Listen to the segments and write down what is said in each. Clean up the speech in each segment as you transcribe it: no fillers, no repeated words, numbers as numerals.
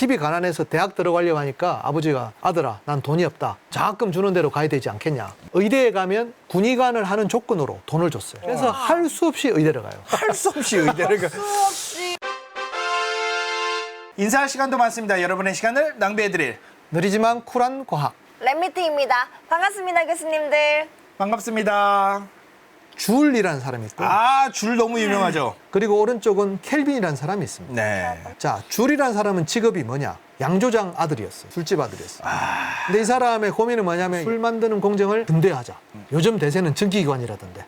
집이 가난해서 대학 들어가려고 하니까 아버지가 아들아 난 돈이 없다. 장학금 주는 대로 가야 되지 않겠냐. 의대에 가면 군의관을 하는 조건으로 돈을 줬어요. 그래서 할 수 없이 의대를 가요. 할 수 없이 의대를 가. 수없이. 인사할 시간도 많습니다. 여러분의 시간을 낭비해드릴 느리지만 쿨한 과학. 랩미팅입니다. 반갑습니다, 교수님들. 반갑습니다. 줄이라는 사람이 있고 줄 너무 유명하죠. 그리고 오른쪽은 켈빈이라는 사람이 있습니다. 네. 자, 줄이라는 사람은 직업이 뭐냐? 양조장 아들이었어요. 술집 아들이었어요. 근데 이 사람의 고민은 뭐냐면 술 만드는 공정을 등대하자. 요즘 대세는 전기기관이라던데.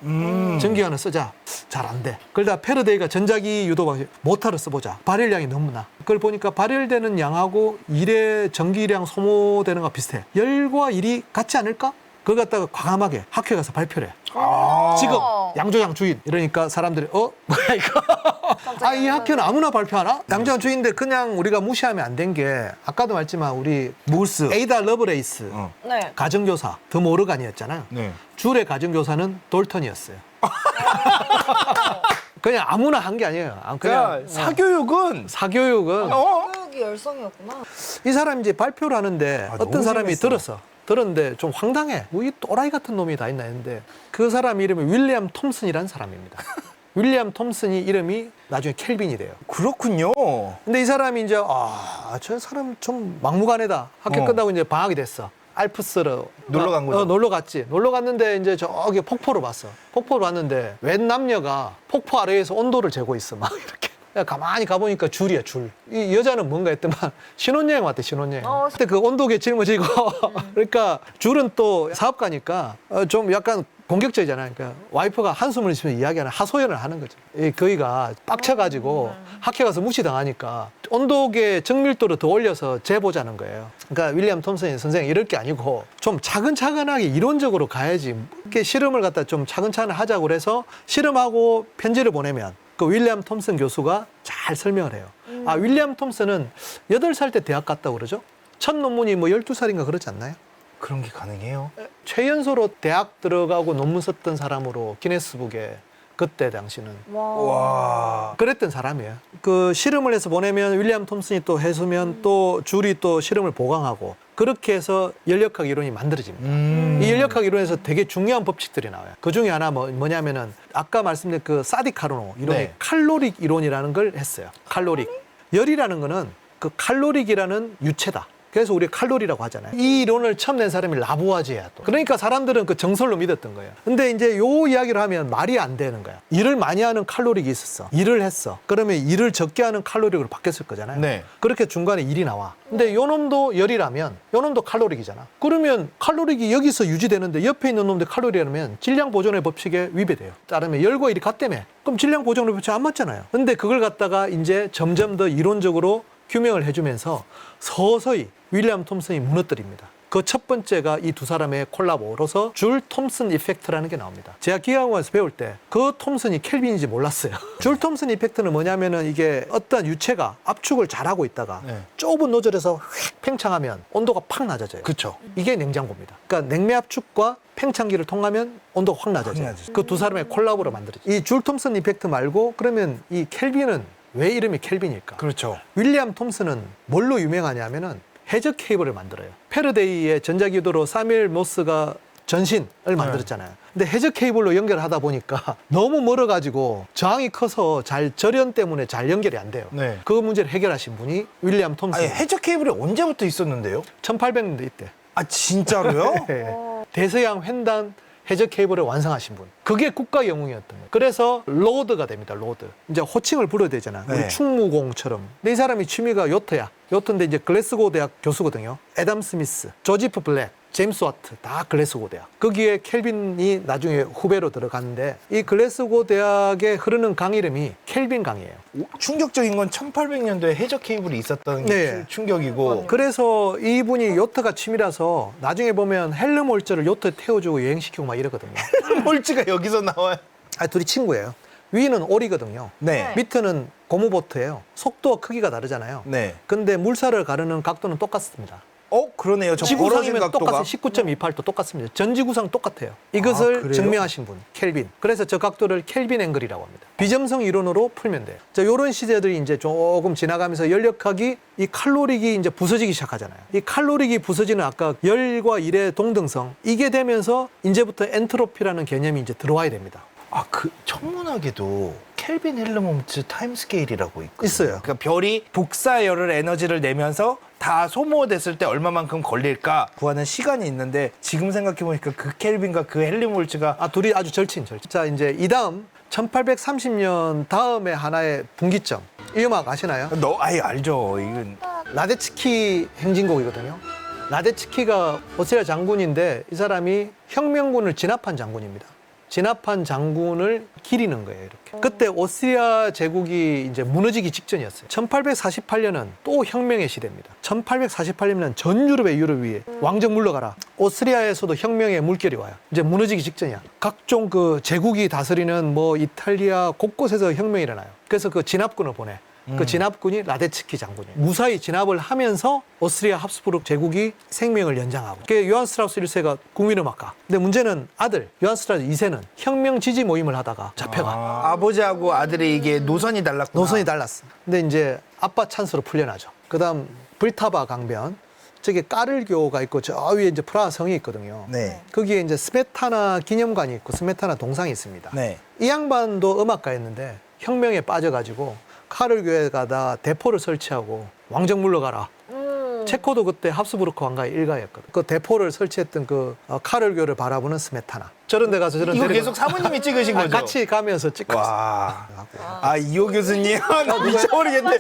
전기기관을 쓰자. 잘 안 돼. 그러다 패러데이가 전자기 유도 방식 모터를 써보자. 발열량이 너무 나. 그걸 보니까 발열되는 양하고 일의 전기량 소모되는 거 비슷해. 열과 일이 같지 않을까? 그걸 갖다가 과감하게 학교에 가서 발표를 해. 직업 양조장 주인 이러니까 사람들이 뭐야 이거 이 학교는 아무나 발표하나? 양조장 주인인데 그냥 우리가 무시하면 안 된 게 아까도 말했지만 우리 무스. 에이다 러브레이스 네. 가정교사 더 모르간이었잖아요. 네. 줄의 가정교사는 돌턴이었어요. 그냥 아무나 한 게 아니에요. 그냥 사교육은 사교육은 교육이 열성이었구나. 이 사람이 이제 발표를 하는데 너무 어떤 사람이 재밌어. 들었는데 좀 황당해. 뭐 이 또라이 같은 놈이 다 있나 했는데 그 사람 이름이 윌리엄 톰슨이라는 사람입니다. 윌리엄 톰슨이 이름이 나중에 켈빈이 돼요. 그렇군요. 근데 이 사람이 이제 저 사람 좀 막무가내다. 학교 끝나고 이제 방학이 됐어. 알프스로 놀러 간 거죠? 놀러 갔지. 놀러 갔는데 이제 저기 폭포를 봤어. 폭포를 봤는데 웬 남녀가 폭포 아래에서 온도를 재고 있어. 막 이렇게. 가만히 가보니까 줄이야, 줄. 이 여자는 뭔가 했더만 신혼여행 왔대, 신혼여행. 그때 그 온도계 짊어지고 그러니까 줄은 또 사업가니까 좀 약간 공격적이잖아요. 그러니까 와이프가 한숨을 쉬면서 이야기하는 하소연을 하는 거죠. 이 거의가 빡쳐가지고 학교 가서 무시당하니까 온도계 정밀도를 더 올려서 재보자는 거예요. 그러니까 윌리엄 톰슨 선생이 이럴 게 아니고 좀 차근차근하게 이론적으로 가야지. 이렇게 실험을 갖다 좀 차근차근 하자고 그래서 실험하고 편지를 보내면 그 윌리엄 톰슨 교수가 잘 설명을 해요. 윌리엄 톰슨은 8살 때 대학 갔다고 그러죠? 첫 논문이 뭐 12살인가 그러지 않나요? 그런 게 가능해요? 최연소로 대학 들어가고 논문 썼던 사람으로 기네스북에 그때 당시는 와. 그랬던 사람이에요. 그 실험을 해서 보내면 윌리엄 톰슨이 또 해수면 또 줄이 또 실험을 보강하고 그렇게 해서 연력학 이론이 만들어집니다. 이 연력학 이론에서 되게 중요한 법칙들이 나와요. 그 중에 하나 뭐냐면은 아까 말씀드린 그 사디카르노 이론이 네. 칼로릭 이론이라는 걸 했어요. 칼로릭. 열이라는 거는 그 칼로릭이라는 유체다. 그래서 우리가 칼로리라고 하잖아요. 이 이론을 처음 낸 사람이 라부아지에야 또. 그러니까 사람들은 그 정설로 믿었던 거예요. 근데 이제 요 이야기를 하면 말이 안 되는 거야. 일을 많이 하는 칼로릭이 있었어. 일을 했어. 그러면 일을 적게 하는 칼로릭으로 바뀌었을 거잖아요. 네. 그렇게 중간에 일이 나와. 근데 요 놈도 열이라면 요 놈도 칼로릭이잖아. 그러면 칼로릭이 여기서 유지되는데 옆에 있는 놈들 칼로리라면 질량 보존의 법칙에 위배돼요. 따르면 열과 일이 같다며. 그럼 질량 보존의 법칙 안 맞잖아요. 근데 그걸 갖다가 이제 점점 더 이론적으로 규명을 해주면서 서서히 윌리엄 톰슨이 무너뜨립니다. 그 첫 번째가 이 두 사람의 콜라보로서 줄 톰슨 이펙트라는 게 나옵니다. 제가 기계학원에서 배울 때 그 톰슨이 켈빈인지 몰랐어요. 줄 톰슨 이펙트는 뭐냐면은 이게 어떤 유체가 압축을 잘하고 있다가 네. 좁은 노즐에서 휙 팽창하면 온도가 팍 낮아져요. 그쵸. 이게 냉장고입니다. 그러니까 냉매 압축과 팽창기를 통하면 온도가 확 낮아져요. 그 두 사람의 콜라보로 만들어져. 이 줄 톰슨 이펙트 말고 그러면 이 켈빈은 왜 이름이 켈빈일까? 그렇죠. 윌리엄 톰슨은 뭘로 유명하냐면은 해적 케이블을 만들어요. 패러데이의 전자기도로 사뮤엘 모스가 전신을 만들었잖아요. 근데 해적 케이블로 연결하다 보니까 너무 멀어가지고 저항이 커서 절연 때문에 잘 연결이 안 돼요. 네. 그 문제를 해결하신 분이 윌리엄 톰슨. 아니, 해적 케이블이 언제부터 있었는데요? 1800년대 이때. 진짜로요? 네. 대서양 횡단 해적 케이블을 완성하신 분. 그게 국가 영웅이었던 거예요. 그래서 로드가 됩니다. 로드. 이제 호칭을 불러야 되잖아. 네. 우리 충무공처럼. 근데 이 사람이 취미가 요트야. 요트인데 이제 글래스고 대학 교수거든요. 애덤 스미스, 조지프 블랙, 제임스 와트 다 글래스고 대학. 거기에 켈빈이 나중에 후배로 들어갔는데 이 글래스고 대학에 흐르는 강 이름이 켈빈 강이에요. 충격적인 건 1800년도에 해적 케이블이 있었다는 게 네. 충격이고. 그래서 이분이 요트가 취미라서 나중에 보면 헬름 홀저를 요트에 태워주고 여행시키고 막 이러거든요. 홀즈가 여기서 나와요. 둘이 친구예요. 위는 오리거든요. 네. 밑에는 고무보트예요. 속도와 크기가 다르잖아요. 네. 근데 물살을 가르는 각도는 똑같습니다. 그러네요. 저 벌어진 지구상이면 각도가. 똑같아요. 19.28도 똑같습니다. 전 지구상 똑같아요. 이것을 그래요? 증명하신 분, 켈빈. 그래서 저 각도를 켈빈 앵글이라고 합니다. 비점성 이론으로 풀면 돼요. 자, 요런 시대들이 이제 조금 지나가면서 연력학이 이 칼로릭이 이제 부서지기 시작하잖아요. 이 칼로릭이 부서지는 아까 열과 일의 동등성, 이게 되면서 이제부터 엔트로피라는 개념이 이제 들어와야 됩니다. 그 천문학에도 켈빈 헬름홈츠 타임스케일이라고 있거든요. 있어요. 그러니까 별이 복사열을 에너지를 내면서 다 소모됐을 때 얼마만큼 걸릴까 구하는 시간이 있는데 지금 생각해보니까 그 켈빈과 그 헬름홈츠가 둘이 아주 절친. 자, 이제 이 다음 1830년 다음에 하나의 분기점. 이 음악 아시나요? 알죠. 이건 라데츠키 행진곡이거든요. 라데츠키가 오스트리아 장군인데 이 사람이 혁명군을 진압한 장군입니다. 진압한 장군을 기리는 거예요, 이렇게. 그때 오스트리아 제국이 이제 무너지기 직전이었어요. 1848년은 또 혁명의 시대입니다. 1848년은 전 유럽이 왕정 물러가라. 오스트리아에서도 혁명의 물결이 와요. 이제 무너지기 직전이야. 각종 그 제국이 다스리는 뭐 이탈리아 곳곳에서 혁명이 일어나요. 그래서 그 진압군을 보내. 그 진압군이 라데츠키 장군이에요. 무사히 진압을 하면서 오스트리아 합스부르크 제국이 생명을 연장하고. 그게 요한 스트라우스 1세가 국민음악가. 근데 문제는 아들 요한 스트라우스 2세는 혁명 지지 모임을 하다가 잡혀가. 아버지하고 아들이 이게 노선이 달랐구나. 노선이 달랐어. 근데 이제 아빠 찬스로 풀려나죠. 그다음 불타바 강변. 저기 까를교가 있고 저 위에 이제 프라하 성이 있거든요. 네. 거기에 이제 스메타나 기념관이 있고 스메타나 동상이 있습니다. 네. 이 양반도 음악가였는데 혁명에 빠져가지고 카를교에 가다 대포를 설치하고 왕정 물러가라. 체코도 그때 합스부르크 왕가의 일가였거든. 그 대포를 설치했던 그 카를교를 바라보는 스메타나. 저런 데 가서 저런 이거 데리고 계속 사모님이 찍으신 거죠? 같이 가면서 찍고 있어요. 와. 이호 교수님. 나 미쳐버리겠네.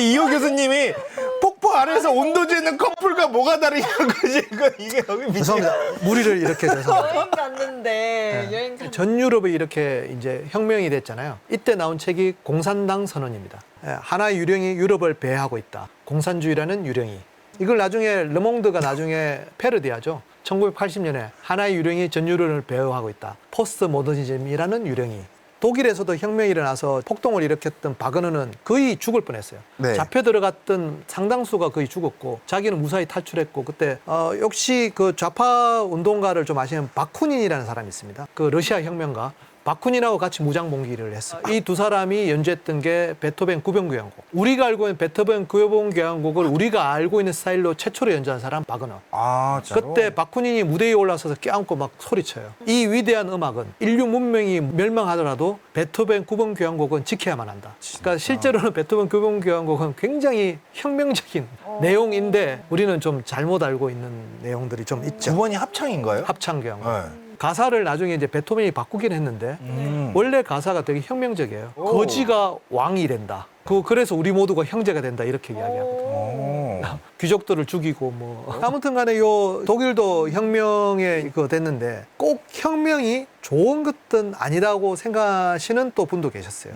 이호 교수님이 폭포 아래에서 온도 재는 커플과 뭐가 다르냐고 지금 이게 여기 미쳐. 죄송합니다. 무리를 이렇게 해서. 여행 갔는데 여행 갔는데 전 유럽이 이렇게 이제 혁명이 됐잖아요. 이때 나온 책이 공산당 선언입니다. 하나의 유령이 유럽을 배회하고 있다. 공산주의라는 유령이. 이걸 나중에 르몽드가 나중에 패러디하죠. 1980년에 하나의 유령이 전 유럽을 배회하고 있다. 포스트 모더니즘이라는 유령이. 독일에서도 혁명이 일어나서 폭동을 일으켰던 바그너는 거의 죽을 뻔했어요. 네. 잡혀 들어갔던 상당수가 거의 죽었고 자기는 무사히 탈출했고 그때 역시 그 좌파 운동가를 좀 아시는 바쿠닌이라는 사람이 있습니다. 그 러시아 혁명가. 바쿠닌하고 같이 무장봉기를 했어요. 이 두 사람이 연주했던 게 베토벤 구병교향곡. 우리가 알고 있는 베토벤 구병교향곡을 우리가 알고 있는 스타일로 최초로 연주한 사람 바그너. 진짜로? 그때 바쿠닌이 무대에 올라서서 껴안고 막 소리쳐요. 이 위대한 음악은 인류 문명이 멸망하더라도 베토벤 구병교향곡은 지켜야만 한다. 그러니까 실제로는 베토벤 구병교향곡은 굉장히 혁명적인 내용인데 우리는 좀 잘못 알고 있는 내용들이 좀 있죠. 9번이 합창인가요? 합창교향곡. 네. 가사를 나중에 이제 베토벤이 바꾸긴 했는데 원래 가사가 되게 혁명적이에요. 거지가 왕이 된다. 그래서 우리 모두가 형제가 된다 이렇게 이야기하거든요. 귀족들을 죽이고 뭐 아무튼 간에 요 독일도 혁명에 그거 됐는데 꼭 혁명이 좋은 것은 아니라고 생각하시는 또 분도 계셨어요.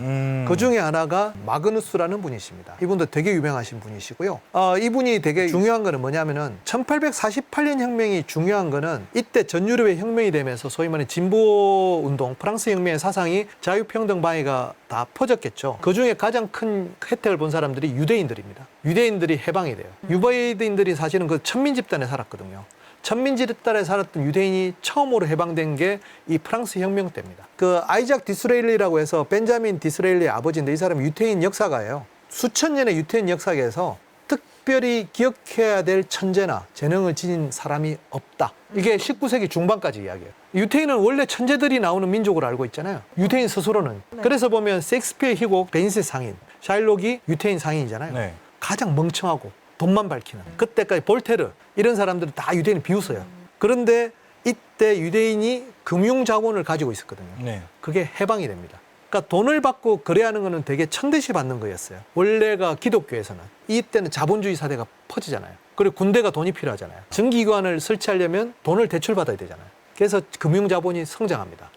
그 중에 하나가 마그누스라는 분이십니다. 이분도 되게 유명하신 분이시고요. 이분이 되게 중요한 거는 뭐냐면은 1848년 혁명이 중요한 거는 이때 전 유럽의 혁명이 되면서 소위 말하는 진보 운동, 프랑스 혁명의 사상이 자유평등 방위가 다 퍼졌겠죠. 그 중에 가장 큰 혜택을 본 사람들이 유대인들입니다. 유대인들이 해방이 돼요. 유대인들이 사실은 그 천민 집단에 살았거든요. 천민 집단에 살았던 유대인이 처음으로 해방된 게 이 프랑스 혁명 때입니다. 그 아이작 디스레일리라고 해서 벤자민 디스레일리의 아버지인데 이 사람은 유태인 역사가예요. 수천 년의 유태인 역사에서 특별히 기억해야 될 천재나 재능을 지닌 사람이 없다. 이게 19세기 중반까지 이야기예요. 유태인은 원래 천재들이 나오는 민족으로 알고 있잖아요. 유태인 스스로는. 그래서 보면 셰익스피어의 희곡 베니스 상인, 샤일록이 유태인 상인이잖아요. 네. 가장 멍청하고 돈만 밝히는. 그때까지 볼테르 이런 사람들은 다 유대인을 비웃어요. 그런데 이때 유대인이 금융자본을 가지고 있었거든요. 네. 그게 해방이 됩니다. 그러니까 돈을 받고 거래하는 거는 되게 천대시 받는 거였어요. 원래가 기독교에서는. 이때는 자본주의 사대가 퍼지잖아요. 그리고 군대가 돈이 필요하잖아요. 정기기관을 설치하려면 돈을 대출받아야 되잖아요. 그래서 금융자본이 성장합니다.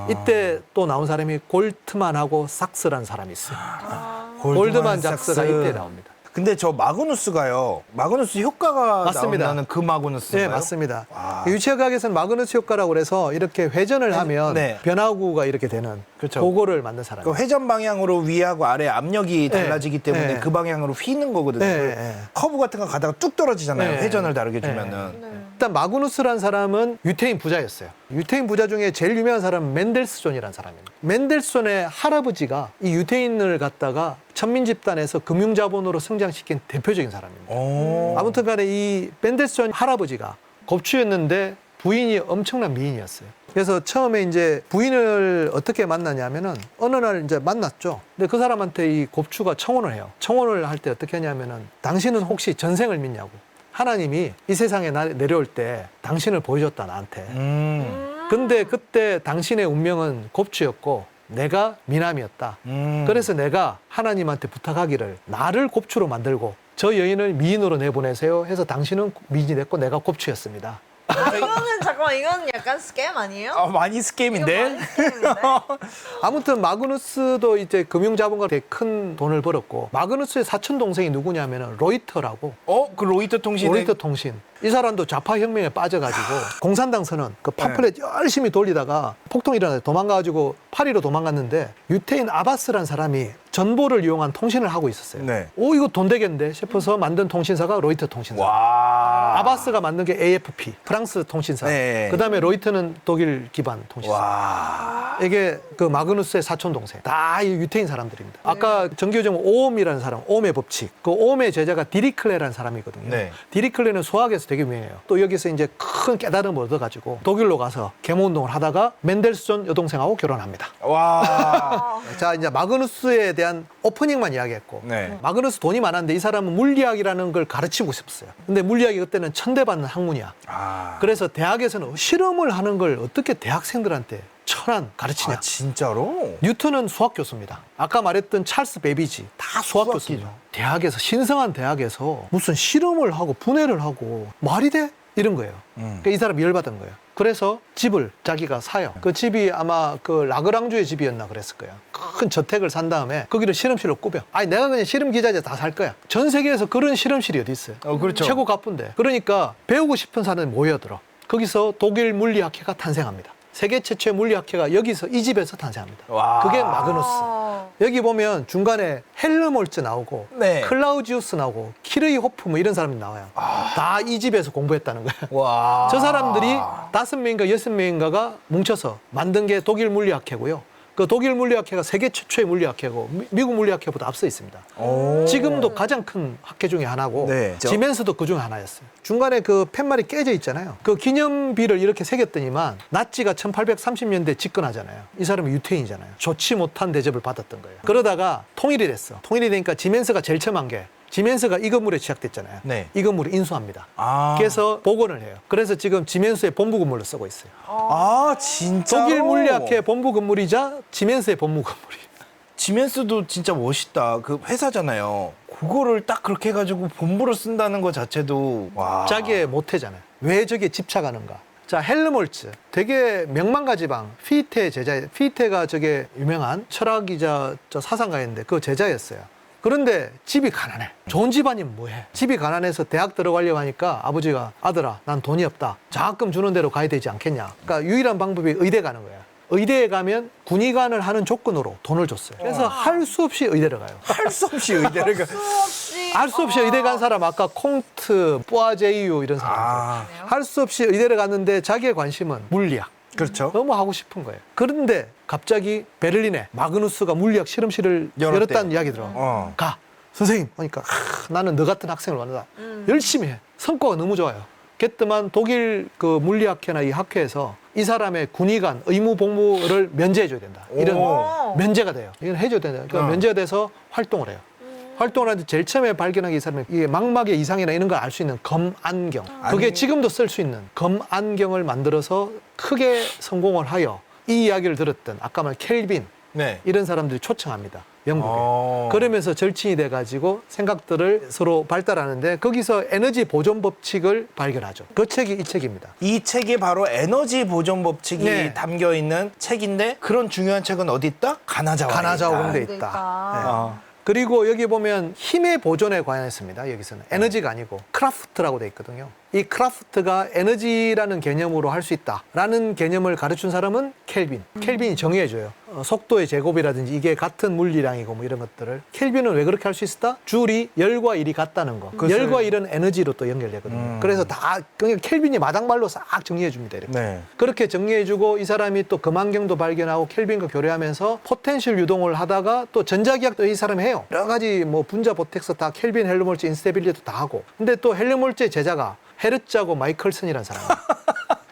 이때 또 나온 사람이 골트만하고 삭스라는 사람이 있어요. 골드만 삭스가 이때 나옵니다. 근데 저 마그누스가요. 마그누스 효과가 맞습니다. 나온다는 그 마그누스인가요? 네, 맞습니다. 와. 유체학에서는 마그누스 효과라고 그래서 이렇게 회전을 하면 네. 변화구가 이렇게 되는 그렇죠. 그거를 만든 사람이에요. 그 회전 방향으로 위하고 아래 압력이 달라지기 때문에 네. 그 방향으로 휘는 거거든요. 네, 네. 커브 같은 거 가다가 뚝 떨어지잖아요. 네. 회전을 다르게 주면은. 네. 일단 마그누스라는 사람은 유태인 부자였어요. 유태인 부자 중에 제일 유명한 사람은 맨델스존이라는 사람입니다. 맨델스존의 할아버지가 이 유태인을 갖다가 천민 집단에서 금융자본으로 성장시킨 대표적인 사람입니다. 오. 아무튼 간에 이 맨델스존 할아버지가 겁주였는데 부인이 엄청난 미인이었어요. 그래서 처음에 이제 부인을 어떻게 만나냐면은 어느 날 이제 만났죠. 근데 그 사람한테 이 곱추가 청혼을 해요. 청혼을 할 때 어떻게 하냐면은 당신은 혹시 전생을 믿냐고. 하나님이 이 세상에 내려올 때 당신을 보여줬다 나한테. 근데 그때 당신의 운명은 곱추였고 내가 미남이었다. 그래서 내가 하나님한테 부탁하기를 나를 곱추로 만들고 저 여인을 미인으로 내보내세요 해서 당신은 미인이 됐고 내가 곱추였습니다. 이거는 잠깐만 이건 약간 스캠 아니에요? 많이 스캠인데? 이거 많이 스캠인데? 아무튼 마그누스도 이제 금융자본가 되게 큰 돈을 벌었고 마그누스의 사촌 동생이 누구냐면은 로이터라고. 그 로이터 통신에 로이터 통신. 이 사람도 좌파 혁명에 빠져가지고 공산당 선언 그 팜플렛 열심히 돌리다가 폭동이 일어나서 도망가가지고 파리로 도망갔는데 유태인 아바스라는 사람이 전보를 이용한 통신을 하고 있었어요. 네. 오 이거 돈 되겠는데 싶어서 만든 통신사가 로이터 통신사. 와. 아바스가 만든 게 AFP 프랑스 통신사. 네. 그다음에 로이터는 독일 기반 통신사. 와. 이게 그 마그누스의 사촌 동생 다 이 유태인 사람들입니다. 아까 전교정 오음이라는 사람, 오음의 법칙. 그 오음의 제자가 디리클레라는 사람이거든요. 네. 디리클레는 수학에서 되게 유명해요. 또 여기서 이제 큰 깨달음을 얻어가지고 독일로 가서 계몽운동을 하다가 맨델스존 여동생하고 결혼합니다. 와. 자 이제 마그누스에 대한 오프닝만 이야기했고 네. 마그누스 돈이 많았는데 이 사람은 물리학이라는 걸 가르치고 싶었어요. 근데 물리학이 그때는 천대받는 학문이야. 그래서 대학에서는 실험을 하는 걸 어떻게 대학생들한테 천안 가르치냐. 진짜로? 뉴턴은 수학 교수입니다. 아까 말했던 찰스 베비지 다 수학 교수입니다. 대학에서 신성한 대학에서 무슨 실험을 하고 분해를 하고 말이 돼? 이런 거예요. 그러니까 이 사람이 열받은 거예요. 그래서 집을 자기가 사요. 그 집이 아마 그 라그랑주의 집이었나 그랬을 거예요. 큰 저택을 산 다음에 거기를 실험실로 꾸며. 아니 내가 그냥 실험 기자재 다 살 거야. 전 세계에서 그런 실험실이 어디 있어요? 그렇죠. 최고 가쁜데. 그러니까 배우고 싶은 사람이 모여들어. 거기서 독일 물리학회가 탄생합니다. 세계 최초의 물리학회가 여기서 이 집에서 탄생합니다. 와. 그게 마그누스. 여기 보면 중간에 헬름홀츠 나오고 네. 클라우지우스 나오고 키르이호프 뭐 이런 사람이 나와요. 다 이 집에서 공부했다는 거예요. 와. 저 사람들이 5명인가 6명인가가 뭉쳐서 만든 게 독일 물리학회고요. 그 독일 물리학회가 세계 최초의 물리학회고 미국 물리학회보다 앞서 있습니다. 지금도 가장 큰 학회 중에 하나고 네. 지멘스도 그 중에 하나였어요. 중간에 그 팻말이 깨져 있잖아요. 그 기념비를 이렇게 새겼더니만 나치가 1830년대 집권하잖아요. 이 사람은 유태인이잖아요. 좋지 못한 대접을 받았던 거예요. 그러다가 통일이 됐어. 통일이 되니까 지멘스가 제일 처음 한 게 지멘스가 이 건물에 취약됐잖아요. 네. 이 건물을 인수합니다. 아. 그래서 복원을 해요. 그래서 지금 지멘스의 본부 건물로 쓰고 있어요. 진짜. 독일 물리학회 본부 건물이자 지멘스의 본부 건물이. 지멘스도 진짜 멋있다. 그 회사잖아요. 그거를 딱 그렇게 해가지고 본부로 쓴다는 것 자체도 와. 자기의 모태잖아요. 왜 저기에 집착하는가? 자, 헬름홀츠. 되게 명망가지방 피테 제자. 피테가 저게 유명한 철학이자 저 사상가였는데 그 제자였어요. 그런데 집이 가난해. 좋은 집안이면 뭐해? 집이 가난해서 대학 들어가려고 하니까 아버지가 아들아, 난 돈이 없다. 장학금 주는 대로 가야 되지 않겠냐. 그러니까 유일한 방법이 의대 가는 거야. 의대에 가면 군의관을 하는 조건으로 돈을 줬어요. 그래서 할 수 없이 의대를 가요. 할 수 없이 의대를 가. 할 수 없이 의대 간 사람 아까 콩트, 뿌아제이유 이런 사람들. 할 수 없이 의대를 갔는데 자기의 관심은 물리학. 그렇죠. 너무 하고 싶은 거예요. 그런데 갑자기 베를린에 마그누스가 물리학 실험실을 열었대. 열었다는 이야기 들어. 가. 선생님. 그러니까 나는 너 같은 학생을 원한다. 열심히 해. 성과가 너무 좋아요. 그랬더만 독일 그 물리학회나 이 학회에서 이 사람의 군의관 의무 복무를 면제해줘야 된다. 이런 면제가 돼요. 이건 해줘야 된다. 그러니까 면제가 돼서 활동을 해요. 활동을 하는데 제일 처음에 발견한 게 이 사람이 이게 망막의 이상이나 이런 걸 알 수 있는 검안경. 그게 지금도 쓸 수 있는 검안경을 만들어서 크게 성공을 하여 이 이야기를 들었던 아까 말 켈빈 네. 이런 사람들이 초청합니다. 영국에. 그러면서 절친이 돼가지고 생각들을 서로 발달하는데 거기서 에너지 보존 법칙을 발견하죠. 그 책이 이 책입니다. 이 책에 바로 에너지 보존 법칙이 네. 담겨 있는 책인데 그런 중요한 책은 어디 있다? 가나자와. 가나자와 공대에 있다. 네. 그리고 여기 보면 힘의 보존에 관했습니다. 여기서는 에너지가 아니고 크라프트라고 돼 있거든요. 이 크라프트가 에너지라는 개념으로 할 수 있다라는 개념을 가르친 사람은 켈빈. 켈빈이 정의해줘요. 속도의 제곱이라든지 이게 같은 물리량이고 뭐 이런 것들을 켈빈은 왜 그렇게 할 수 있었다? 줄이 열과 일이 같다는 거. 그것을- 열과 일은 에너지로 또 연결되거든요. 그래서 다 그냥 켈빈이 마당발로 싹 정리해 줍니다. 이렇게. 네. 그렇게 정리해주고 이 사람이 또 금환경도 발견하고 켈빈과 교류하면서 포텐셜 유동을 하다가 또 전자기학도 이 사람이 해요. 여러 가지 뭐 분자 보텍스 다 켈빈, 헬름홀츠, 인스테빌리티도 다 하고. 근데 또 헬름홀츠의 제자가 헤르츠하고 마이클슨이라는 사람.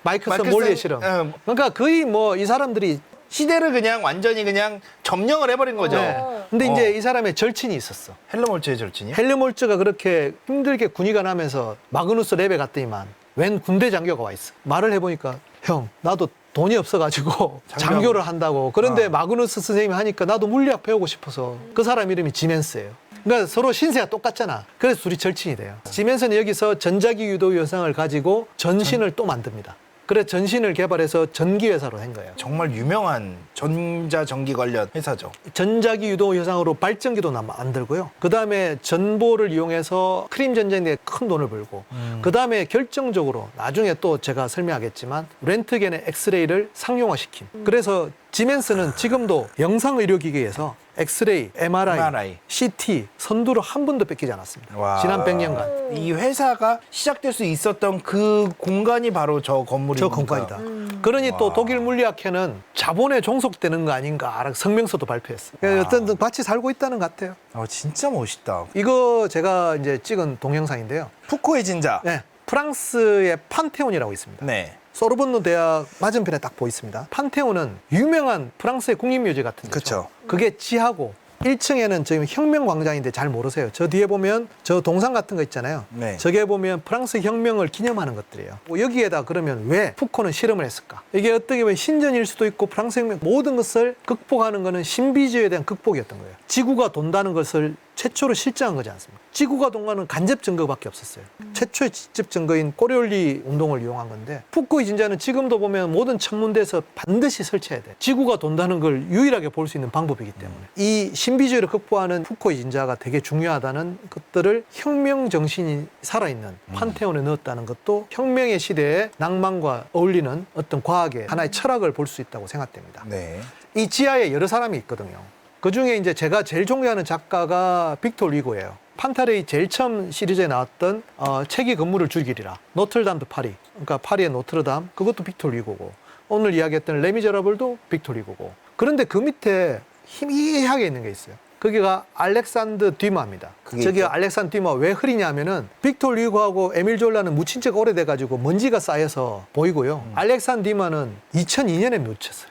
마이클슨 몰리의 실험. 그러니까 거의 뭐 이 사람들이 시대를 그냥 완전히 그냥 점령을 해버린 거죠. 네. 근데 이제 이 사람의 절친이 있었어. 헬름홀츠의 절친이요? 헬름홀츠가 그렇게 힘들게 군의관 하면서 마그누스 랩에 갔더니만 웬 군대 장교가 와 있어. 말을 해보니까 형 나도 돈이 없어가지고 장교를 한다고. 그런데 마그누스 선생님이 하니까 나도 물리학 배우고 싶어서 그 사람 이름이 지멘스예요. 그러니까 서로 신세가 똑같잖아. 그래서 둘이 절친이 돼요. 지멘스는 여기서 전자기 유도 현상을 가지고 전신을 또 만듭니다. 그래서 전신을 개발해서 전기회사로 한 거예요. 정말 유명한 전자전기 관련 회사죠. 전자기 유도 현상으로 발전기도 만들고요. 그 다음에 전보를 이용해서 크림 전쟁에 큰 돈을 벌고, 그 다음에 결정적으로 나중에 또 제가 설명하겠지만 렌트겐의 엑스레이를 상용화시킨. 그래서 지멘스는 지금도 영상의료기계에서 엑스레이, MRI, CT, 선두를 한 번도 뺏기지 않았습니다. 와. 지난 100년간. 이 회사가 시작될 수 있었던 그 공간이 바로 저 건물이니까. 저 공간이다. 그러니 또 독일 물리학회는 자본에 종속되는 거 아닌가 성명서도 발표했어요. 그래서 어떤 같이 살고 있다는 것 같아요. 진짜 멋있다. 이거 제가 이제 찍은 동영상인데요. 푸코의 진자. 네, 프랑스의 판테온이라고 있습니다. 네. 소르본노 대학 맞은편에 딱 보이십니다. 판테온은 유명한 프랑스의 국립묘지 같은 데죠. 그쵸. 그게 지하고 1층에는 지금 혁명광장인데 잘 모르세요. 저 뒤에 보면 저 동상 같은 거 있잖아요. 네. 저게 보면 프랑스 혁명을 기념하는 것들이에요. 뭐 여기에다 그러면 왜 푸코는 실험을 했을까? 이게 어떻게 보면 신전일 수도 있고 프랑스 혁명 모든 것을 극복하는 거는 신비주의에 대한 극복이었던 거예요. 지구가 돈다는 것을 최초로 실증한 거지 않습니까? 지구가 돈다는 간접 증거밖에 없었어요. 최초의 직접 증거인 꼬리올리 운동을 이용한 건데 푸코의 진자는 지금도 보면 모든 천문대에서 반드시 설치해야 돼. 지구가 돈다는 걸 유일하게 볼 수 있는 방법이기 때문에 이 신비주의를 극복하는 푸코의 진자가 되게 중요하다는 것들을 혁명 정신이 살아있는 판테온에 넣었다는 것도 혁명의 시대에 낭만과 어울리는 어떤 과학의 하나의 철학을 볼 수 있다고 생각됩니다. 네. 이 지하에 여러 사람이 있거든요. 그 중에 이제 제가 제일 존경하는 작가가 빅토르 위고예요. 판타레이 제일 처음 시리즈에 나왔던 책이 건물을 죽이리라. 노틀담 드 파리. 그러니까 파리의 노트르담. 그것도 빅토르 위고고. 오늘 이야기했던 레미제라블도 빅토르 위고고. 그런데 그 밑에 희미하게 있는 게 있어요. 거기가 알렉산드 듀마입니다. 저기 있죠? 알렉산드 듀마 왜 흐리냐면은 빅토르 위고하고 에밀 졸라는 묻힌 지가 오래돼가지고 먼지가 쌓여서 보이고요. 알렉산드 듀마는 2002년에 묻혔어요.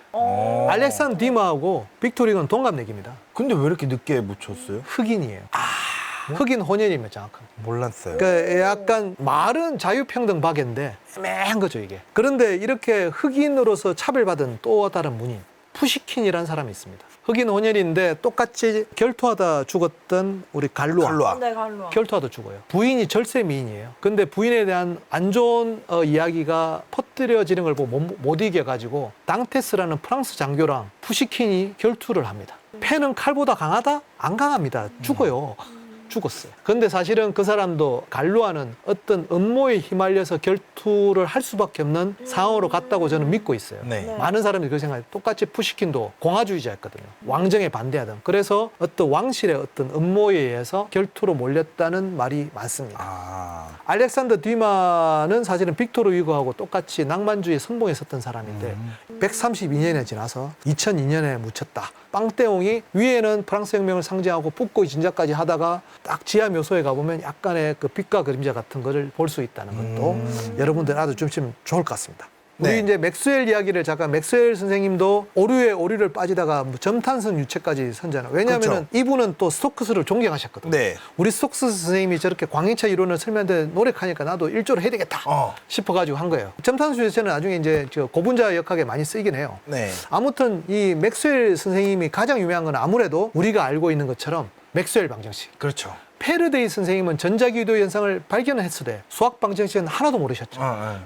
알렉산드 듀마하고 빅토르 위고는 동갑내기입니다. 근데 왜 이렇게 늦게 묻혔어요? 흑인이에요. 흑인 혼혈이면 정확합니다. 몰랐어요. 그러니까 약간 말은 자유평등 박애인데 애매한 거죠 이게. 그런데 이렇게 흑인으로서 차별받은 또 다른 문인 푸시킨이라는 사람이 있습니다. 흑인 혼혈인데 똑같이 결투하다 죽었던 우리 갈루아. 네, 갈로. 결투하다 죽어요. 부인이 절세 미인이에요. 근데 부인에 대한 안 좋은 이야기가 퍼뜨려지는 걸 보고 못 이겨가지고 당테스라는 프랑스 장교랑 푸시킨이 결투를 합니다. 패는 칼보다 강하다? 안 강합니다. 죽어요. 죽었어요. 근데 사실은 그 사람도 갈루아는 어떤 음모에 휘말려서 결투를 할 수밖에 없는 상황으로 갔다고 저는 믿고 있어요. 네. 많은 사람들이 그렇게 생각해요. 똑같이 푸시킨도 공화주의자였거든요. 왕정에 반대하던. 그래서 어떤 왕실의 어떤 음모에 의해서 결투로 몰렸다는 말이 많습니다. 알렉산더 듀마는 사실은 빅토르 위고하고 똑같이 낭만주의 선봉에 섰던 사람인데 132년이 지나서 2002년에 묻혔다. 빵떼옹이 위에는 프랑스 혁명을 상징하고 푸코의 진자까지 하다가 딱 지하 묘소에 가보면 약간의 그 빛과 그림자 같은 거를 볼 수 있다는 것도 여러분들 아주 좀 좋을 것 같습니다. 우리 네. 이제 맥스웰 이야기를 잠깐 맥스웰 선생님도 오류에 오류를 빠지다가 뭐 점탄성 유체까지 선잖아요. 왜냐하면 그렇죠. 이분은 또 스토크스를 존경하셨거든요. 네. 우리 스토크스 선생님이 저렇게 광행차 이론을 설명하는데 노력하니까 나도 일조를 해야 되겠다 싶어가지고 한 거예요. 점탄성 유체는 나중에 이제 저 고분자 역학에 많이 쓰이긴 해요. 네. 아무튼 이 맥스웰 선생님이 가장 유명한 건 아무래도 우리가 알고 있는 것처럼 맥스웰 방정식. 그렇죠. 페르데이 선생님은 전자기 유도 현상을 발견했으되 수학 방정식은 하나도 모르셨죠.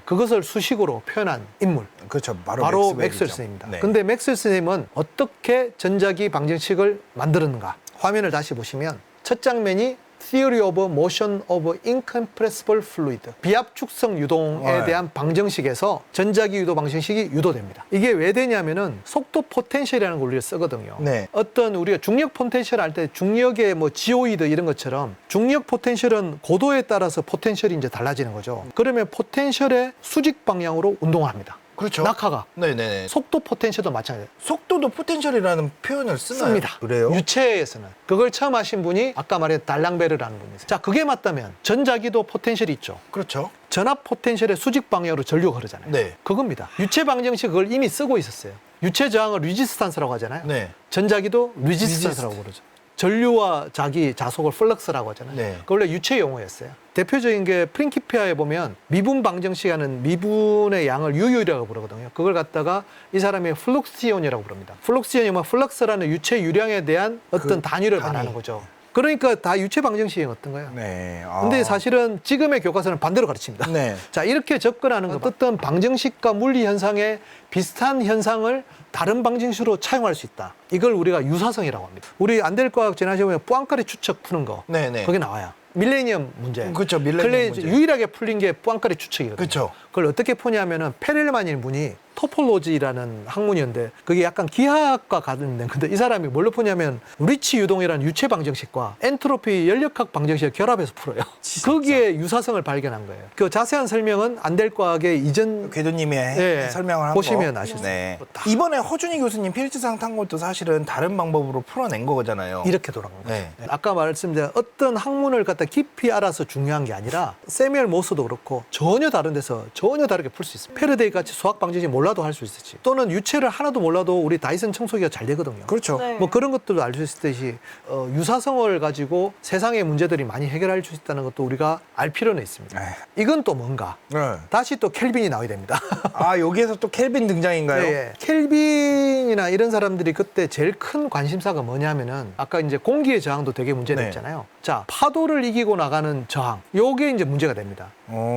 그것을 수식으로 표현한 인물. 그렇죠. 바로 맥스웰이죠. 맥스웰 선생님입니다. 네. 근데 맥스웰 선생님은 어떻게 전자기 방정식을 만들었는가? 화면을 다시 보시면 첫 장면이 Theory of Motion of Incompressible Fluid. 비압축성 유동에 네. 대한 방정식에서 전자기 유도 방정식이 유도됩니다. 이게 왜 되냐면은 속도 포텐셜이라는 걸 우리가 쓰거든요. 네. 어떤 우리가 중력 포텐셜 할 때 중력의 뭐 지오이드 이런 것처럼 중력 포텐셜은 고도에 따라서 포텐셜이 이제 달라지는 거죠. 그러면 포텐셜의 수직 방향으로 운동을 합니다. 그렇죠. 낙하가. 네네네. 속도 포텐셜도 마찬가지예요. 속도도 포텐셜이라는 표현을 쓰나요? 씁니다. 그래요? 유체에서는. 그걸 처음 하신 분이 아까 말했던 달랑베르라는 분이세요. 자, 그게 맞다면 전자기도 포텐셜이 있죠. 그렇죠. 전압 포텐셜의 수직 방향으로 전류가 흐르잖아요. 네. 그겁니다. 유체 방정식 그걸 이미 쓰고 있었어요. 유체 저항을 리지스탄스라고 하잖아요. 네. 전자기도 리지스탄스라고 부르죠. 전류와 자기 자속을 플럭스라고 하잖아요. 네. 그 원래 유체 용어였어요. 대표적인 게 프린키피아에 보면 미분 방정식하는 미분의 양을 유율이라고 부르거든요. 그걸 갖다가 이 사람이 플룩시온이라고 부릅니다. 플룩시온이 뭐 플럭스라는 유체 유량에 대한 어떤 단위를 단위. 말하는 거죠. 그러니까 다 유체 방정식이 어떤 거예요. 네. 근데 사실은 지금의 교과서는 반대로 가르칩니다. 네. 자, 이렇게 접근하는 것, 어떤 방정식과 물리 현상의 비슷한 현상을 다른 방정식으로 차용할 수 있다. 이걸 우리가 유사성이라고 합니다. 우리 안될과학 지나시면 뿌앙카레 추측 푸는 거, 네네. 거기 나와요. 밀레니엄 문제. 그렇죠. 밀레니엄 근래 문제. 유일하게 풀린 게 뿌앙카레 추측이거든요. 그렇죠. 그걸 어떻게 푸냐면은 페렐만인 분이 토폴로지라는 학문이었는데 그게 약간 기하학과 관련된 건데 이 사람이 뭘로 푸냐면 리치 유동이라는 유체 방정식과 엔트로피 연력학 방정식을 결합해서 풀어요. 거기에 유사성을 발견한 거예요. 그 자세한 설명은 안될과학의 이전 궤도님이 네, 설명을 한 보시면 거. 아실 수 네. 있어요. 이번에 허준희 교수님 필즈상 탄 것도 사실은 다른 방법으로 풀어낸 거잖아요. 이렇게 돌아간 거죠. 네. 아까 말씀드린 어떤 학문을 갖다 깊이 알아서 중요한 게 아니라 세미얼 모스도 그렇고 전혀 다른 데서 전혀 다르게 풀 수 있습니다. 페르데이 같이 수학 방정식 몰라도 할 수 있을지 또는 유체를 하나도 몰라도 우리 다이슨 청소기가 잘 되거든요. 그렇죠. 네. 뭐 그런 것들도 알 수 있듯이 유사성을 가지고 세상의 문제들이 많이 해결할 수 있다는 것도 우리가 알 필요는 있습니다. 에이. 이건 또 뭔가 네. 다시 또 켈빈이 나와야 됩니다. 아, 여기에서 또 켈빈 등장인가요? 예. 켈빈이나 이런 사람들이 그때 제일 큰 관심사가 뭐냐면은 아까 이제 공기의 저항도 되게 문제됐잖아요. 자, 파도를 이기고 나가는 저항. 요게 이제 문제가 됩니다.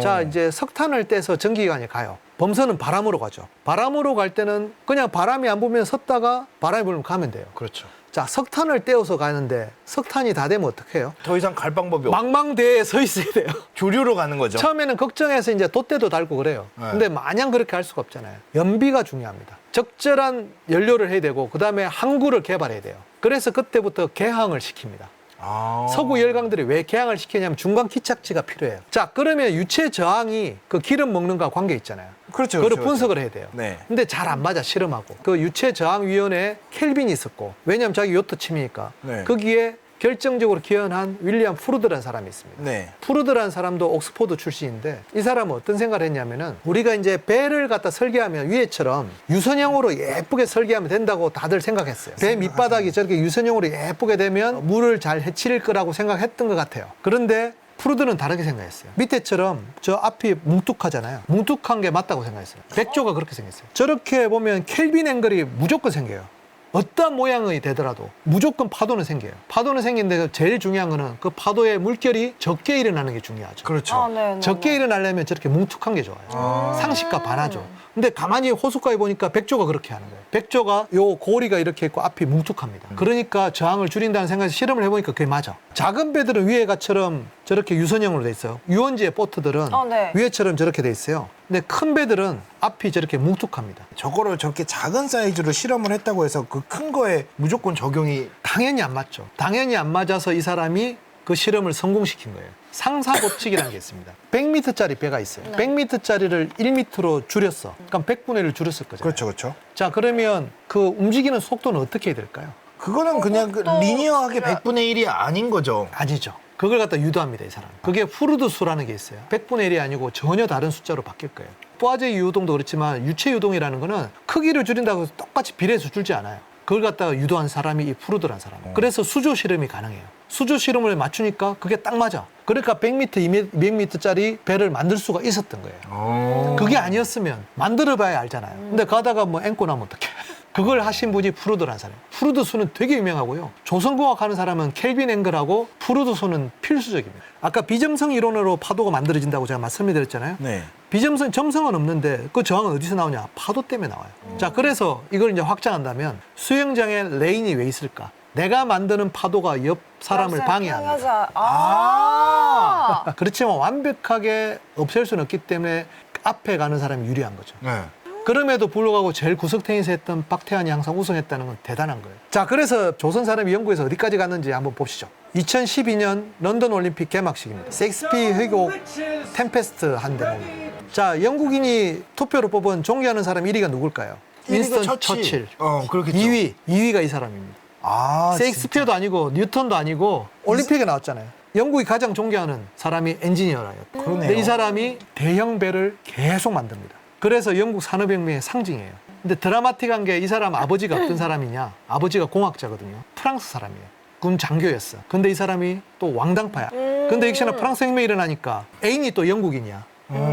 자, 이제 석탄을 떼서 전기기관에 가요. 범선은 바람으로 가죠. 바람으로 갈 때는 그냥 바람이 안 불면 섰다가 바람이 불면 가면 돼요. 그렇죠. 자, 석탄을 떼어서 가는데 석탄이 다 되면 어떻게 해요? 더 이상 갈 방법이 없. 망망대해에 서 있어야 돼요. 조류로 가는 거죠. 처음에는 걱정해서 이제 돛대도 달고 그래요. 네. 근데 마냥 그렇게 할 수가 없잖아요. 연비가 중요합니다. 적절한 연료를 해야 되고 그다음에 항구를 개발해야 돼요. 그래서 그때부터 개항을 시킵니다. 아. 서구 열강들이 왜 개항을 시키냐면 중간 기착지가 필요해요. 자, 그러면 유체 저항이 그 기름 먹는 거와 관계 있잖아요. 그렇죠. 그걸 그렇죠, 분석을 해야 돼요. 네. 근데 잘 안 맞아, 실험하고. 그 유체 저항위원회에 켈빈이 있었고, 왜냐면 자기 요트 침이니까. 네. 거기에 결정적으로 기여한 윌리엄 프루드라는 사람이 있습니다. 네. 프루드라는 사람도 옥스포드 출신인데 이 사람은 어떤 생각을 했냐면은 우리가 이제 배를 갖다 설계하면 위에처럼 유선형으로 예쁘게 설계하면 된다고 다들 생각했어요. 배 밑바닥이 저렇게 유선형으로 예쁘게 되면 물을 잘 헤칠 거라고 생각했던 것 같아요. 그런데 프루드는 다르게 생각했어요. 밑에처럼 저 앞이 뭉툭하잖아요. 뭉툭한 게 맞다고 생각했어요. 백조가 그렇게 생겼어요. 저렇게 보면 켈빈 앵글이 무조건 생겨요. 어떤 모양이 되더라도 무조건 파도는 생겨요. 파도는 생기는데 제일 중요한 거는 그 파도의 물결이 적게 일어나는 게 중요하죠. 그렇죠. 아, 네, 네, 적게 네. 일어나려면 저렇게 뭉툭한 게 좋아요. 상식과 반하죠. 근데 가만히 호숫가에 보니까 백조가 그렇게 하는 거예요. 백조가 요 고리가 이렇게 있고 앞이 뭉툭합니다. 그러니까 저항을 줄인다는 생각에서 실험을 해보니까 그게 맞아. 작은 배들은 위에가처럼 저렇게 유선형으로 돼 있어요. 유원지의 보트들은 네. 위에처럼 저렇게 돼 있어요. 근데 큰 배들은 앞이 저렇게 뭉툭합니다. 저거를 저렇게 작은 사이즈로 실험을 했다고 해서 그 큰 거에 무조건 적용이 당연히 안 맞죠. 당연히 안 맞아서 이 사람이 그 실험을 성공시킨 거예요. 상사 법칙이라는 게 있습니다. 100m짜리 배가 있어요. 네. 100m짜리를 1m로 줄였어. 그럼 100분의 1을 줄였을 거잖아요. 그렇죠, 그렇죠. 자, 그러면 그 움직이는 속도는 어떻게 해야 될까요? 그거는 그냥 그 리니어하게 100분의 1이 아닌 거죠. 아니죠. 그걸 갖다 유도합니다, 이 사람. 그게 후르드 수라는 게 있어요. 100분의 1이 아니고 전혀 다른 숫자로 바뀔 거예요. 포아제 유동도 그렇지만 유체 유동이라는 거는 크기를 줄인다고 해서 똑같이 비례해서 줄지 않아요. 그걸 갖다가 유도한 사람이 이 프루드란 사람. 그래서 수조 실험이 가능해요. 수조 실험을 맞추니까 그게 딱 맞아. 그러니까 100m, 200m짜리 배를 만들 수가 있었던 거예요. 그게 아니었으면 만들어봐야 알잖아요. 근데 가다가 뭐 앵꼬 나면 어떡해. 그걸 하신 분이 프루드란 사람이에요. 프루드 수는 되게 유명하고요. 조선공학 하는 사람은 켈빈 앵글하고 프루드 수는 필수적입니다. 아까 비점성 이론으로 파도가 만들어진다고 제가 말씀드렸잖아요. 네. 비점성, 점성은 없는데 그 저항은 어디서 나오냐? 파도 때문에 나와요. 자, 그래서 이걸 이제 확장한다면 수영장에 레인이 왜 있을까? 내가 만드는 파도가 옆 사람을 방해한다. 방해하자. 그렇지만 완벽하게 없앨 수는 없기 때문에 앞에 가는 사람이 유리한 거죠. 네. 그럼에도 불구하고 제일 구석탱이에서 했던 박태환이 항상 우승했다는 건 대단한 거예요. 자, 그래서 조선 사람이 영국에서 어디까지 갔는지 한번 보시죠. 2012년 런던 올림픽 개막식입니다. 셰익스피어 희곡 템페스트 한 대목입니다. 자, 영국인이 투표로 뽑은 존경하는 사람 1위가 누굴까요? 윈스턴 처칠. 그렇겠죠. 2위가 이 사람입니다. 아, 셰익스피어도 아니고 뉴턴도 아니고 올림픽에 나왔잖아요. 영국이 가장 존경하는 사람이 엔지니어라요. 그러네요. 근데 이 사람이 대형 배를 계속 만듭니다. 그래서 영국 산업혁명의 상징이에요. 근데 드라마틱한 게 이 사람 아버지가 어떤 사람이냐? 아버지가 공학자거든요. 프랑스 사람이에요. 군 장교였어. 근데 이 사람이 또 왕당파야. 근데 역시나 프랑스 혁명이 일어나니까 애인이 또 영국인이야.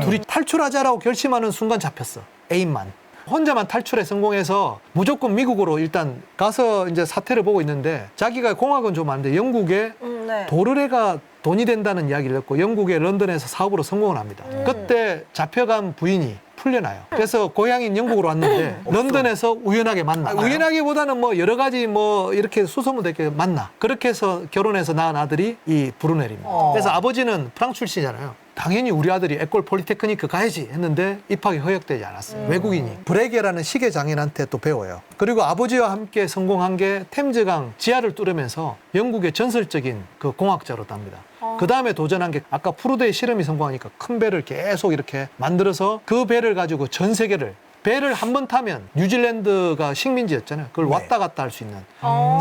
둘이 탈출하자라고 결심하는 순간 잡혔어. 애인만. 혼자만 탈출에 성공해서 무조건 미국으로 일단 가서 이제 사태를 보고 있는데 자기가 공학은 좀 아는데 영국에 네. 도르래가 돈이 된다는 이야기를 듣고 영국의 런던에서 사업으로 성공을 합니다. 그때 잡혀간 부인이 풀려나요. 그래서 고향인 영국으로 왔는데 런던에서 우연하게 만나. 우연하기보다는 뭐 여러 가지 뭐 이렇게 수소문되게 만나. 그렇게 해서 결혼해서 낳은 아들이 이 브루넬입니다. 그래서 아버지는 프랑스 출신이잖아요. 당연히 우리 아들이 에콜 폴리테크니크 가야지 했는데 입학이 허용되지 않았어요. 외국인이. 브레게라는 시계 장인한테 또 배워요. 그리고 아버지와 함께 성공한 게 템즈강 지하를 뚫으면서 영국의 전설적인 그 공학자로 답니다. 그 다음에 도전한 게 아까 프루드의 실험이 성공하니까 큰 배를 계속 이렇게 만들어서 그 배를 가지고 전 세계를 배를 한 번 타면 뉴질랜드가 식민지였잖아요. 그걸 왔다 갔다 할 수 있는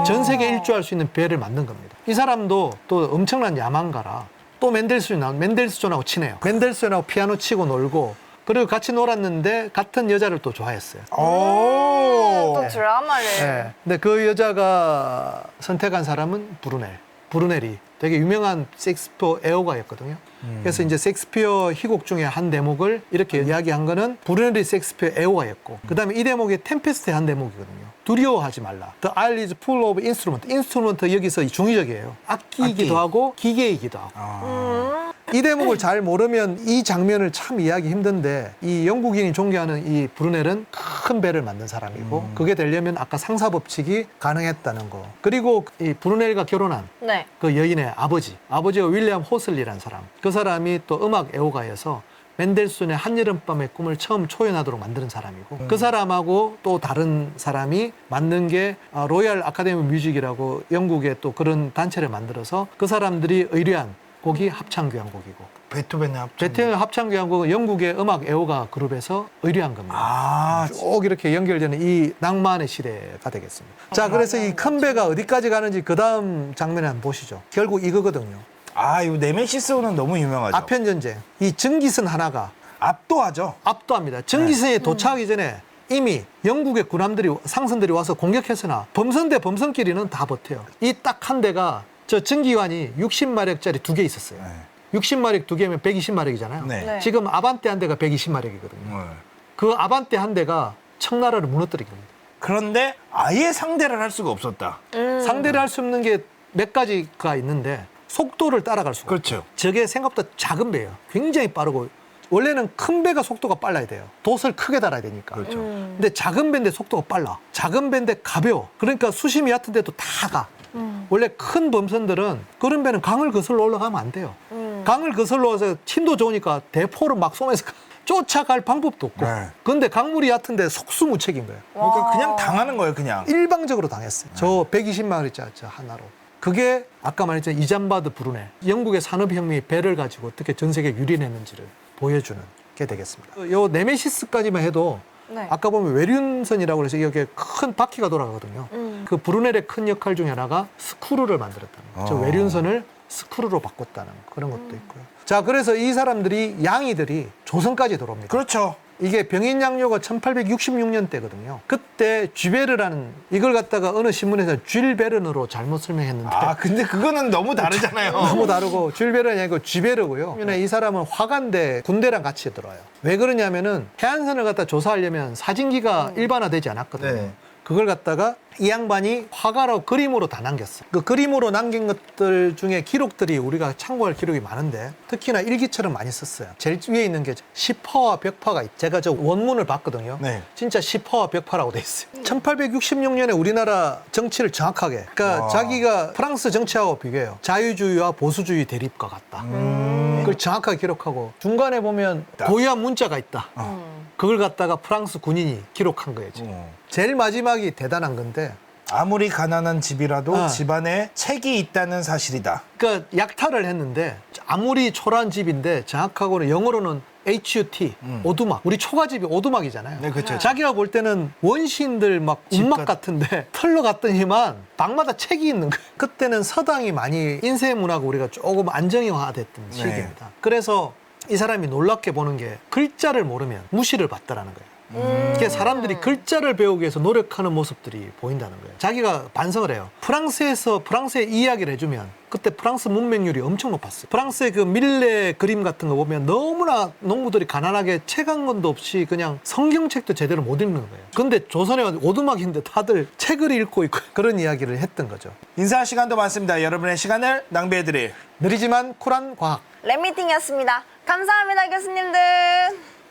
전 세계 일주할 수 있는 배를 만든 겁니다. 이 사람도 또 엄청난 야망가라. 또 맨델스존하고 친해요. 맨델스존하고 피아노 치고 놀고 그리고 같이 놀았는데 같은 여자를 또 좋아했어요. 또 드라마를. 네. 근데 그 여자가 선택한 사람은 브루넬이 되게 유명한 셰익스피어 애호가였거든요. 그래서 이제 셰익스피어 희곡 중에 한 대목을 이렇게 이야기한 거는 브루넬이 셰익스피어 애호가였고 그다음에 이 대목이 템페스트의 한 대목이거든요. 두려워하지 말라. The isle is full of instrument. 인스트루먼트 여기서 중의적이에요. 악기이기도 하고 기계이기도 하고. 이 대목을 잘 모르면 이 장면을 참 이해하기 힘든데 이 영국인이 존경하는 이 브루넬은 큰 배를 만든 사람이고 그게 되려면 아까 상사 법칙이 가능했다는 거. 그리고 이 브루넬과 결혼한 네. 그 여인의 아버지가 윌리엄 호슬리라는 사람. 그 사람이 또 음악 애호가여서 맨델스존의 한여름밤의 꿈을 처음 초연하도록 만드는 사람이고 그 사람하고 또 다른 사람이 만든 게 로얄 아카데미 뮤직이라고 영국의 또 그런 단체를 만들어서 그 사람들이 의뢰한 곡이 합창교향곡이고 베토벤의 합창교향곡은 영국의 음악 애호가 그룹에서 의뢰한 겁니다. 쭉 이렇게 연결되는 이 낭만의 시대가 되겠습니다. 자, 그래서 이 큰 배가 어디까지 가는지 그 다음 장면에 한번 보시죠. 결국 이거거든요. 이 네메시스는 너무 유명하죠. 아편전쟁. 이 전기선 하나가 압도합니다. 전기선에 도착하기 전에 이미 영국의 군함들이 상선들이 와서 공격했으나 범선 대 범선끼리는 다 버텨요. 이 딱 한 대가 저 전기관이 60마력짜리 2개 있었어요. 60마력 2개면 120마력이잖아요. 네. 지금 아반떼 한 대가 120마력이거든요. 그 아반떼 한 대가 청나라를 무너뜨리게 됩니다. 그런데 아예 상대를 할 수가 없었다. 상대를 할 수 없는 게 몇 가지가 있는데 속도를 따라갈 수가 그렇죠. 없어요. 저게 생각보다 작은 배예요. 굉장히 빠르고 원래는 큰 배가 속도가 빨라야 돼요. 돛을 크게 달아야 되니까. 그렇죠. 근데 작은 배인데 속도가 빨라. 작은 배인데 가벼워. 그러니까 수심이 얕은 데도 다 가. 원래 큰 범선들은 그런 배는 강을 거슬러 올라가면 안 돼요. 강을 거슬러 와서 힘도 좋으니까 대포를 막 쏘면서 쫓아갈 방법도 없고. 네. 근데 강물이 얕은데 속수무책인 거예요. 그러니까 그냥 당하는 거예요, 그냥. 일방적으로 당했어요. 저 120마리 저 하나로. 그게 아까 말했던 이잠바드 브루넬. 영국의 산업혁명이 배를 가지고 어떻게 전 세계에 유린했는지를 보여주는 게 되겠습니다. 요 네메시스까지만 해도 네. 아까 보면 외륜선이라고 해서 여기에 큰 바퀴가 돌아가거든요. 그 브루넬의 큰 역할 중에 하나가 스크루를 만들었다는 거죠. 저 외륜선을 스크루로 바꿨다는 그런 것도 있고요. 자, 그래서 이 사람들이 양이들이 조선까지 들어옵니다. 그렇죠. 이게 병인양요가 1866년 때거든요. 그때 쥐베르라는 이걸 갖다가 어느 신문에서 쥘베른으로 잘못 설명했는데 근데 그거는 너무 다르잖아요. 너무 다르고 쥘베른이 아니고 쥐베르고요. 이 사람은 화가인데 군대랑 같이 들어와요. 왜 그러냐면은 해안선을 갖다 조사하려면 사진기가 일반화되지 않았거든요. 네. 그걸 갖다가 이 양반이 화가로 그림으로 다 남겼어. 그 그림으로 남긴 것들 중에 기록들이 우리가 참고할 기록이 많은데 특히나 일기처럼 많이 썼어요. 제일 위에 있는 게 시파와 벽파가 있. 제가 저 원문을 봤거든요. 네. 진짜 시파와 벽파라고 돼 있어요. 1866년에 우리나라 정치를 정확하게. 그러니까 와. 자기가 프랑스 정치하고 비교해요. 자유주의와 보수주의 대립과 같다. 그걸 정확하게 기록하고 중간에 보면 고유한 문자가 있다. 그걸 갖다가 프랑스 군인이 기록한 거예요. 지금. 제일 마지막이 대단한 건데 아무리 가난한 집이라도 어. 집안에 책이 있다는 사실이다. 그러니까 약탈을 했는데 아무리 초라한 집인데 정확하고는 영어로는 HUT 오두막. 우리 초가집이 오두막이잖아요. 네, 그렇죠. 자기가 볼 때는 원시인들 막 운막 같은데 털러 갔더니만 방마다 책이 있는 거예요. 그때는 서당이 많이 인쇄 문화가 우리가 조금 안정화됐던 시기입니다. 그래서 이 사람이 놀랍게 보는 게 글자를 모르면 무시를 받더라는 거예요. 그러니까 사람들이 글자를 배우기 위해서 노력하는 모습들이 보인다는 거예요. 자기가 반성을 해요. 프랑스에서 프랑스의 이야기를 해주면 그때 프랑스 문맹률이 엄청 높았어요. 프랑스의 그 밀레 그림 같은 거 보면 너무나 농부들이 가난하게 책 한 권도 없이 그냥 성경책도 제대로 못 읽는 거예요. 근데 조선에 오두막인데 다들 책을 읽고 있고 그런 이야기를 했던 거죠. 인사할 시간도 많습니다. 여러분의 시간을 낭비해드릴 느리지만 쿨한 과학. 랩미팅이었습니다. 감사합니다, 교수님들.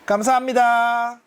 감사합니다.